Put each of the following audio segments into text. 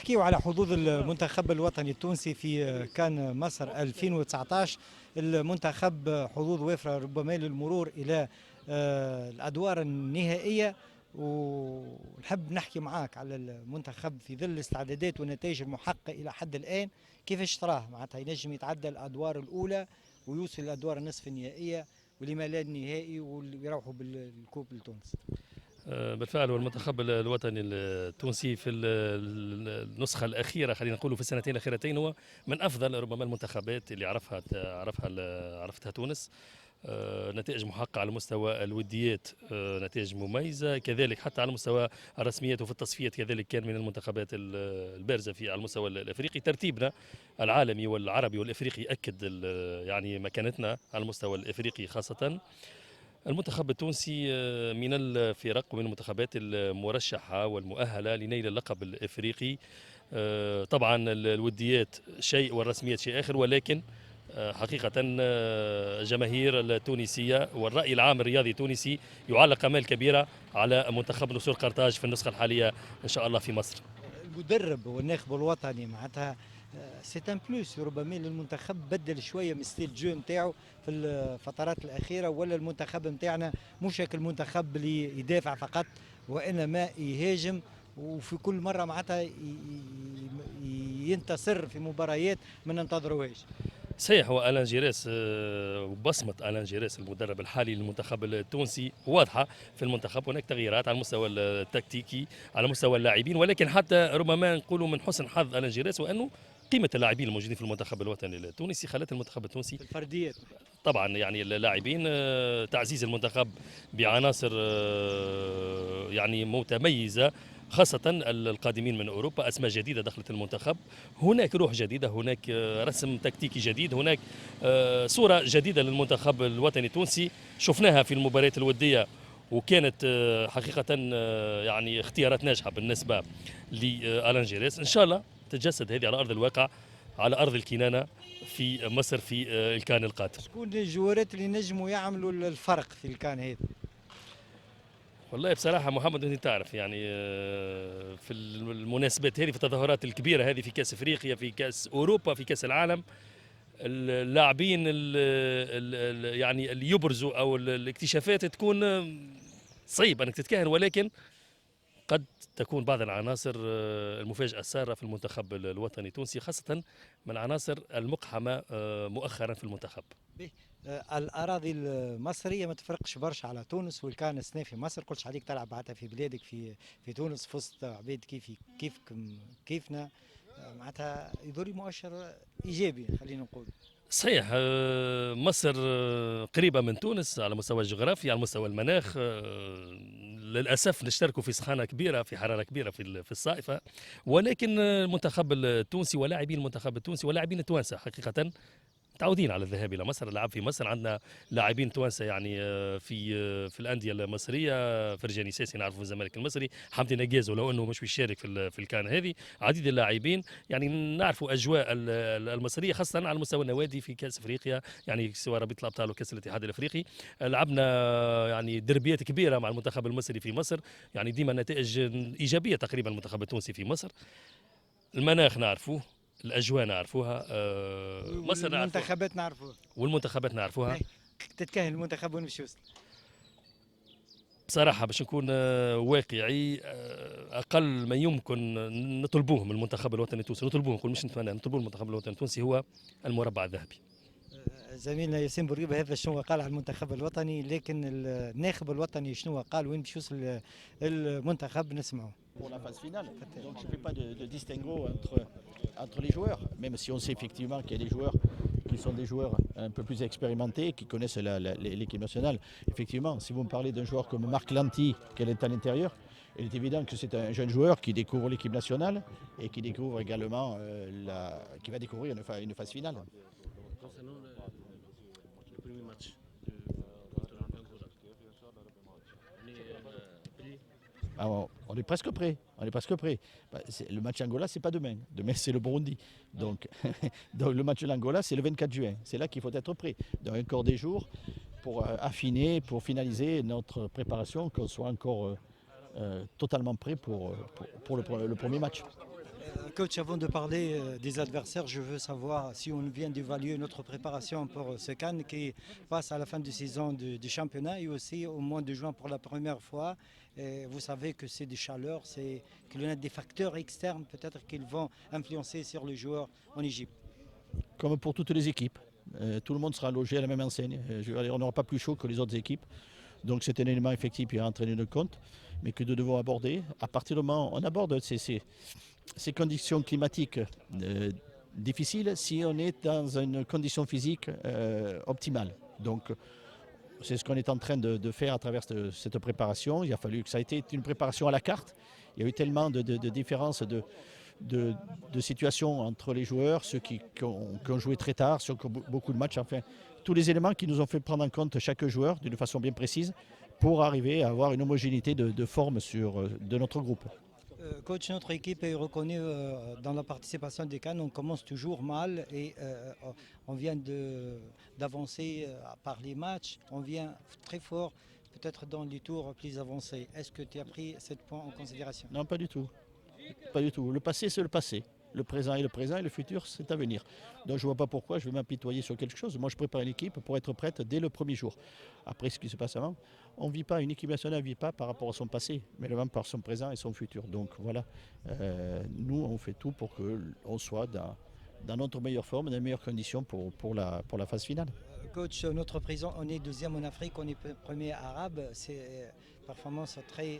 نحكيو على حظوظ المنتخب الوطني التونسي في كان مصر 2019. المنتخب حظوظ وافرة ربما للمرور إلى الأدوار النهائية، ونحب نحكي معاك على المنتخب في ظل الاستعدادات والنتائج المحققة إلى حد الآن. كيفاش تراه معناتها ينجم يتعدى الأدوار الأولى ويوصل الأدوار النصف النهائية ولما لا النهائي ويروحوا بالكوب لتونس؟ بالفعل والمنتخب الوطني التونسي في النسخة الأخيرة، خلينا نقول في السنتين الأخيرتين، هو من أفضل ربما المنتخبات اللي عرفتها تونس. نتائج محققة على مستوى الوديات، نتائج مميزة كذلك حتى على مستوى الرسميات وفي التصفيات، كذلك كان من المنتخبات البارزة على المستوى الأفريقي. ترتيبنا العالمي والعربي والأفريقي أكد يعني مكانتنا على المستوى الأفريقي خاصة. المنتخب التونسي من الفرق ومن المنتخبات المرشحة والمؤهلة لنيل اللقب الإفريقي. طبعا الوديات شيء والرسميات شيء آخر، ولكن حقيقة الجماهير التونسية والرأي العام الرياضي التونسي يعلق آمال كبيرة على منتخب نسور قرطاج في النسخة الحالية إن شاء الله في مصر. المدرب والناخب الوطني معناتها سي ان بلوس ربما للمنتخب، بدل شويه من ستيل جو نتاعو في الفترات الاخيره، ولا المنتخب نتاعنا مش هيك المنتخب اللي يدافع فقط وانما يهاجم، وفي كل مره معناتها ينتصر في مباريات ما ننتظروهاش. صحيح، هو الان جيريس وبصمه الان جيريس المدرب الحالي للمنتخب التونسي واضحه في المنتخب. هناك تغييرات على المستوى التكتيكي على مستوى اللاعبين، ولكن حتى ربما نقولوا من حسن حظ الان جيريس وانه قيمه اللاعبين الموجودين في المنتخب الوطني التونسي خلت المنتخب التونسي في الفرديات طبعا يعني اللاعبين تعزيز المنتخب بعناصر يعني متميزه، خاصة القادمين من أوروبا، أسماء جديدة دخلت المنتخب. هناك روح جديدة، هناك رسم تكتيكي جديد، هناك صورة جديدة للمنتخب الوطني التونسي شفناها في المباريات الودية، وكانت حقيقة يعني اختيارات ناجحة بالنسبة لألان جيريس. إن شاء الله تتجسد هذه على أرض الواقع، على أرض الكنانة في مصر في الكان القادم. شكون الجوارات اللي نجموا يعملوا الفرق في الكان هذا؟ والله بصراحة محمد أنت تعرف يعني في المناسبات هذه، في التظاهرات الكبيرة هذه، في كأس أفريقيا، في كأس أوروبا، في كأس العالم، اللاعبين يعني اللي يبرزوا أو الاكتشافات تكون صعيب أنك تتكهن، ولكن قد تكون بعض العناصر المفاجأة السارة في المنتخب الوطني التونسي، خاصة من العناصر المقحمة مؤخرا في المنتخب. الأراضي المصرية ما تفرقش برشا على تونس، والكان السنة في مصر قلتش عليك تلعب بعدها في بلادك في تونس في وسط عباد كيفكم كيفنا، معناتها يدوري مؤشر إيجابي خلينا نقول. صحيح، مصر قريبة من تونس على مستوى الجغرافيا، على مستوى المناخ. للأسف نشتركوا في سخانة كبيرة، في حرارة كبيرة في الصائفة، ولكن المنتخب التونسي ولاعبين المنتخب التونسي ولاعبين التوانسة حقيقة متعودين على الذهاب الى مصر. اللعب في مصر عندنا لاعبين توانسه يعني في الانديه المصريه، فرجاني ساسي نعرفه في الزمالك المصري، حمدي نجاز ولو انه مش بيشارك في الكان هذه، عديد اللاعبين يعني نعرفوا اجواء المصريه خاصه على مستوى النوادي في كاس افريقيا، يعني سواء رابطه الابطال وكاس الاتحاد الافريقي. لعبنا يعني دربيات كبيره مع المنتخب المصري في مصر، يعني ديما نتائج ايجابيه تقريبا المنتخب التونسي في مصر. المناخ نعرفوه، الاجواء نعرفوها، مصر نعرفوها، والمنتخبات نعرفوها، والمنتخبات نعرفوها. تتكهن المنتخب وين باش يوصل؟ بصراحه باش نكون واقعي، اقل ما يمكن نطلبوه من المنتخب الوطني التونسي، نطلبوه، نقول مش نتمنى، نطلبوه المنتخب الوطني التونسي هو المربع الذهبي. زميلنا ياسين بورقيبه هذا شنو قال على المنتخب الوطني، لكن الناخب الوطني شنو قال وين باش يوصل المنتخب نسمعوا. Pour la phase finale. Donc je ne fais pas de distinguo entre les joueurs, même si on sait effectivement qu'il y a des joueurs qui sont des joueurs un peu plus expérimentés, qui connaissent l'équipe nationale. Effectivement, si vous me parlez d'un joueur comme Marc Lanty, qui est à l'intérieur, il est évident que c'est un jeune joueur qui découvre l'équipe nationale et qui découvre également qui va découvrir une phase finale. Concernant le premier match contre l'Angola, On est presque prêt. On est presque prêt. Le match Angola, c'est pas demain. Demain, c'est le Burundi. Donc, donc le match de l'Angola, c'est le 24 juin. C'est là qu'il faut être prêt. Dans encore des jours pour affiner, pour finaliser notre préparation, qu'on soit encore totalement prêt pour le premier match. Coach, avant de parler des adversaires, je veux savoir si on vient d'évaluer notre préparation pour ce CAN qui passe à la fin de saison du championnat et aussi au mois de juin pour la première fois. Et vous savez que c'est des chaleurs, c'est qu'il y en a des facteurs externes peut-être qu'ils vont influencer sur les joueurs en Égypte. Comme pour toutes les équipes, tout le monde sera logé à la même enseigne. Je veux dire, on n'aura pas plus chaud que les autres équipes. Donc c'est un élément effectif qui est entraîné de compte, mais que nous devons aborder. À partir du moment où on aborde ces conditions climatiques difficiles, si on est dans une condition physique optimale. Donc c'est ce qu'on est en train de faire à travers cette préparation. Il a fallu que ça a été une préparation à la carte. Il y a eu tellement de différences de situations entre les joueurs, ceux qui ont joué très tard, ceux qui ont beaucoup de matchs, enfin tous les éléments qui nous ont fait prendre en compte chaque joueur d'une façon bien précise pour arriver à avoir une homogénéité de forme de notre groupe. Coach, notre équipe est reconnue dans la participation des CAN. On commence toujours mal et on vient d'avancer par les matchs. On vient très fort, peut-être dans les tours plus avancés. Est-ce que tu as pris ce point en considération? Non, pas du tout. Pas du tout. Le passé, c'est le passé. Le présent est le présent et le futur, c'est à venir. Donc je ne vois pas pourquoi je vais m'apitoyer sur quelque chose. Moi, je prépare une équipe pour être prête dès le premier jour. Après ce qui se passe avant, on ne vit pas, une équipe nationale ne vit pas par rapport à son passé, mais vraiment par son présent et son futur. Donc voilà, nous, on fait tout pour qu'on soit dans notre meilleure forme, dans les meilleures conditions pour la phase finale. Coach, notre président, on est deuxième en Afrique, on est premier arabe. C'est performance très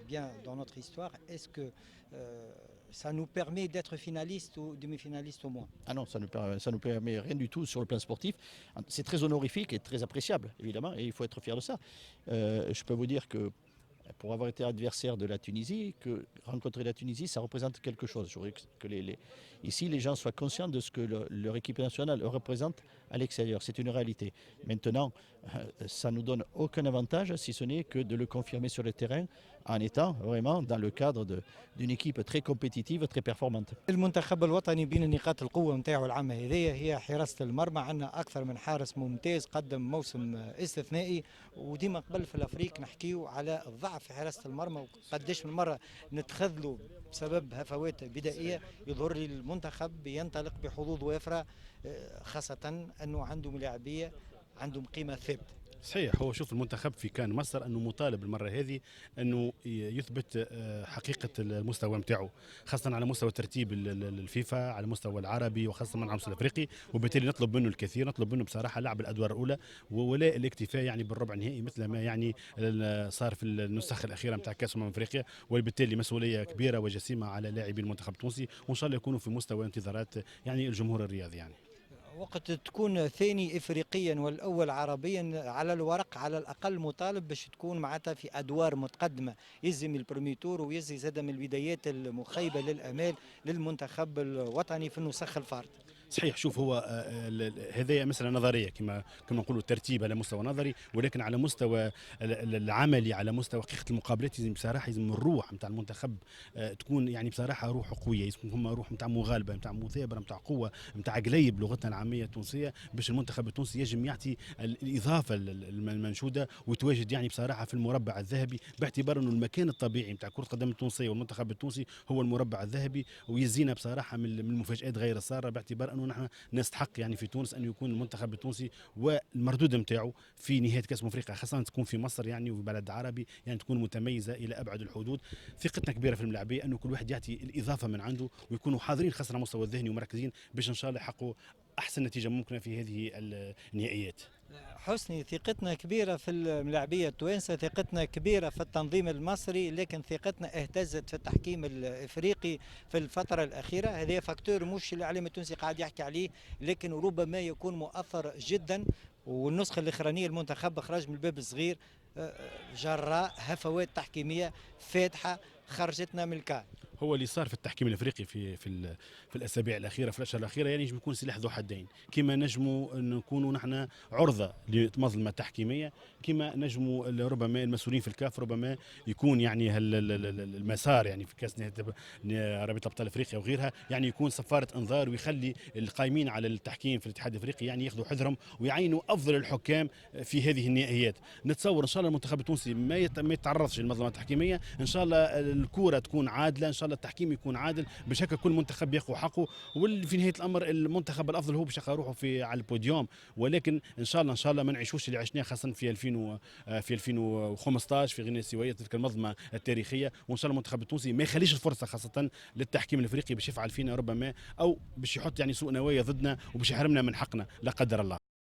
bien dans notre histoire. Est-ce que ça nous permet d'être finalistes ou demi-finalistes au moins? Ah non, ça nous permet rien du tout sur le plan sportif. C'est très honorifique et très appréciable, évidemment, et il faut être fier de ça. Je peux vous dire que pour avoir été adversaire de la Tunisie, que rencontrer la Tunisie, ça représente quelque chose. Je voudrais que ici, les gens soient conscients de ce que leur équipe nationale représente à l'extérieur. C'est une réalité. Maintenant, ça ne nous donne aucun avantage, si ce n'est que de le confirmer sur le terrain en étant vraiment dans le cadre d'une équipe très compétitive, très performante. المنتخب الوطني بين نقاط القوة نتاعو العامة هذه هي حراسة المرمى. عندنا أكثر من حارس ممتاز قدم موسم استثنائي، وديما قبل في الأفريق نحكيو على الضعف في حراسة المرمى وقداش من مرة نتخذلوا بسبب هفوات بدائية. يظهر لي المنتخب ينطلق بحظوظ وافرة، خاصة أنه عندهم لاعبية عندهم قيمة ثابتة. صحيح. هو شوف المنتخب في كان مصر انه مطالب المره هذه انه يثبت حقيقه المستوى نتاعو، خاصه على مستوى ترتيب الفيفا، على مستوى العربي وخاصه على المستوى الافريقي، وبالتالي نطلب منه الكثير، نطلب منه بصراحه لعب الادوار الاولى ولا الاكتفاء يعني بالربع النهائي مثل ما يعني صار في النسخ الاخيره نتاع كاس افريقيا، وبالتالي مسؤوليه كبيره وجسيمه على لاعبي المنتخب التونسي، وان شاء الله يكونوا في مستوى انتظارات يعني الجمهور الرياضي. يعني وقت تكون ثاني افريقيا والاول عربيا على الورق على الاقل مطالب باش تكون معناتها في ادوار متقدمه، يلزم البريمي تور ويلزم زاد من البدايات المخيبه للامال للمنتخب الوطني في النسخ الفارط. صحيح. شوف هو هذه مسألة نظرية كما نقولوا ترتيب على مستوى نظري، ولكن على مستوى العملي على مستوى حقيقة المقابلات لازم بصراحة لازم الروح نتاع المنتخب تكون يعني بصراحة روح قوية، يكون هما روح نتاع مغالبة نتاع مثابرة نتاع قوة نتاع قليب بلغتنا العامية التونسية، باش المنتخب التونسي يجم يعطي الإضافة المنشودة ويتواجد يعني بصراحة في المربع الذهبي، باعتبار أنه المكان الطبيعي نتاع كرة القدم التونسية والمنتخب التونسي هو المربع الذهبي، ويزينا بصراحة من المفاجآت غير السارة، باعتبار أنه نحن نستحق يعني في تونس ان يكون المنتخب التونسي والمردود نتاعو في نهايه كاس افريقيا، خاصه تكون في مصر يعني وفي بلد عربي يعني تكون متميزه الى ابعد الحدود. ثقتنا كبيره في الملاعبيه انه كل واحد يعطي الاضافه من عنده ويكونوا حاضرين خاصه على المستوى الذهني ومركزين باش ان شاء الله يحققوا احسن نتيجه ممكنه في هذه النهائيات. حسني، ثقتنا كبيرة في الملاعبية التوانسة، ثقتنا كبيرة في التنظيم المصري، لكن ثقتنا اهتزت في التحكيم الافريقي في الفترة الأخيرة. هذا فاكتور مش الإعلام التونسي قاعد يحكي عليه، لكن ربما يكون مؤثر جدا. والنسخة الأخرانية المنتخب خرج من الباب الصغير جراء هفوات تحكيمية فاتحة خرجتنا من الكان. هو اللي صار في التحكيم الافريقي في الاسابيع الاخيره في الاشهر الاخيره يعني يجب يكون سلاح ذو حدين، كما نجموا نكونوا نحن عرضه لمظلمه تحكيميه، كما نجموا ربما المسؤولين في الكاف ربما يكون يعني المسار يعني في كاس رابطه ابطال افريقيا وغيرها يعني يكون صفاره انذار ويخلي القائمين على التحكيم في الاتحاد الافريقي يعني ياخذوا حذرهم ويعينوا افضل الحكام في هذه النهائيات. نتصور ان شاء الله المنتخب التونسي ما يتعرضش للمظلمه التحكيميه، ان شاء الله الكوره تكون عادله، ان شاء الله التحكيم يكون عادل، باش هكا كل منتخب ياخذ حقه، وفي نهايه الامر المنتخب الافضل هو باش يلقى روحه على البوديوم. ولكن ان شاء الله ما نعيشوش اللي عشناه خاصه في 2015 في غينيا الاستوائيه، تلك المظلمه التاريخيه. وان شاء الله المنتخب التونسي ما يخليش الفرصه خاصه للتحكيم الافريقي باش يفعل فينا ربما، او باش يحط يعني سوء نوايا ضدنا وباش يحرمنا من حقنا لا قدر الله.